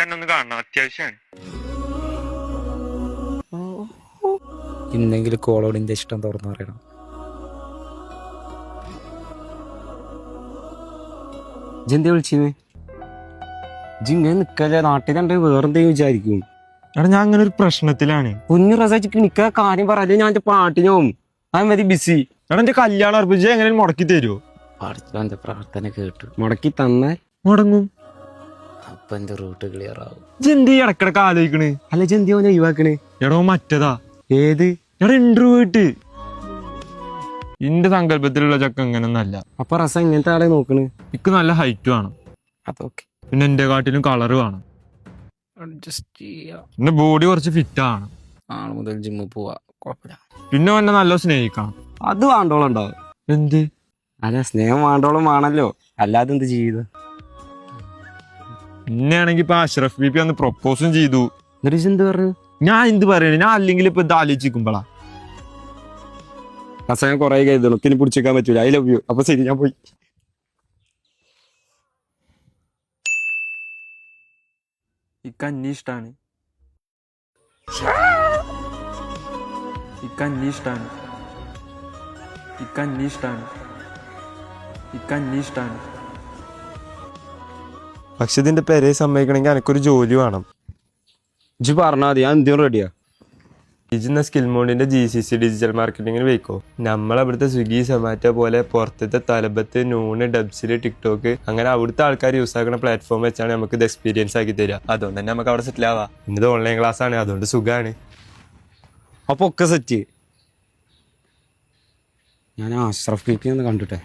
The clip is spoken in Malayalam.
എനിക്കെന്നൊന്ന് കാണണം, അത്യാവശ്യമാണ്. ഇന്നെങ്കിലും കോളോടിന്റെ ഇഷ്ടം തുറന്നു പറയണം. ഇജെന്താ വിളിച്ചിന്ന്? ഇങ്ങനെ നിക്കല്ലേ, നാട്ടിൽ കണ്ട വേറെന്തെങ്കിലും വിചാരിക്കും. എടാ ഞാൻ അങ്ങനെ ഒരു പ്രശ്നത്തിലാണ്. കുഞ്ഞു റസാച്ചിക്ക് നിക്ക കാര്യം പറയല്ലേ, ഞാൻ പാട്ടിന് പോവും. അത് മതി ബിസി. എടാ എന്റെ കല്യാണം അർപ്പിച്ച് എങ്ങനെ മുടക്കി തരുമോ? പഠിച്ചവന്റെ പ്രാർത്ഥന കേട്ടു മുടക്കി തന്നാൽ മുടങ്ങും. അപ്പൊ എന്റെ റൂട്ട് ക്ലിയർ ആവും. ജന്തി ഇടക്കിടക്ക് ആലോചിക്കണ്. അല്ല ജന്തി ഓനെ ഒഴിവാക്കണേ. എടോ മറ്റേതാ. ഏത്? എടാ ഇന്റർവ്യൂട്ട്. ഇന്റെ സങ്കല്പത്തിലുള്ള ചക്ക ഇങ്ങനൊന്നല്ല. അപ്പൊ റസ ഇങ്ങനത്തെ ആളെ നോക്കണ്. എനിക്ക് നല്ല ഹൈറ്റ് വേണം, അതൊക്കെ പിന്നെ എന്റെ കാട്ടിലും കളറ് വേണം, അഡ്ജസ്റ്റ് ചെയ്യാം. എന്റെ ബോഡി കുറച്ച് ഫിറ്റ് ആണ്, ആള് മുതൽ ജിമ്മിൽ പോവാ, കുഴപ്പമില്ല. പിന്നെ എന്നെ നല്ല സ്നേഹിക്കണം. അത് വേണ്ടോളം ഉണ്ടാവും. എന്ത്? അല്ല സ്നേഹം വേണ്ടോളം വേണല്ലോ, അല്ലാതെ എന്ത് ചെയ്ത്? പിന്നെയാണെങ്കി ഇപ്പൊ അഷ്റഫ് ബിപി അന്ന് പ്രൊപ്പോസും ചെയ്തു. എന്നിട്ട് എന്ത് പറഞ്ഞു? ഞാൻ എന്ത് പറയണേ, ഞാൻ അല്ലെങ്കിൽ ഇപ്പൊ ഇത് ആലോചിക്കുമ്പോളാ. റസ ഞാൻ കൊറേ കരുതണം, പിന്നെ പിടിച്ചേക്കാൻ പറ്റൂല. I love you. അപ്പൊ ശരി, ഞാൻ പോയി. ഇക്കന്നീഷ്ടാണ്, ഇക്കന്നീഷ്ടാണ്, ഇക്കന്നീഷ്ടാണ്, ഇക്കന്നീഷ്ടാണ്. പക്ഷെ ഇതിന്റെ പേരെ സമ്മതിക്കണമെങ്കിൽ എനിക്കൊരു ജോലി വേണം. ഇജ്ജ് പറഞ്ഞാ മതി, ഞാൻ എന്തിനും റെഡിയാ. ഇജിന്ന സ്കിൽ മോഡിന്റെ GCC ഡിജിറ്റൽ മാർക്കറ്റിംഗിന് പോയിക്കോ. നമ്മളവിടുത്തെ സ്വിഗ്ഗി സൊമാറ്റോ പോലെ പുറത്തത്തെ തലബത്ത്, നൂണ്, ഡബ്സില്, ടിക്ടോക്ക് അങ്ങനെ അവിടുത്തെ ആൾക്കാർ യൂസ് ആക്കുന്ന പ്ലാറ്റ്ഫോം വെച്ചാണ് നമുക്ക് ഇത് എക്സ്പീരിയൻസ് ആക്കി തരിക. അതുകൊണ്ട് തന്നെ നമുക്ക് അവിടെ സെറ്റിൽ ആവാം. ഇന്നത് ഓൺലൈൻ ക്ലാസ് ആണ്, അതുകൊണ്ട് സുഖമാണ്. അപ്പൊ ഒക്കെ സെറ്റ്. ഞാൻ അഷ്റഫ് ബിപി ഒന്ന് കണ്ടിട്ടെ.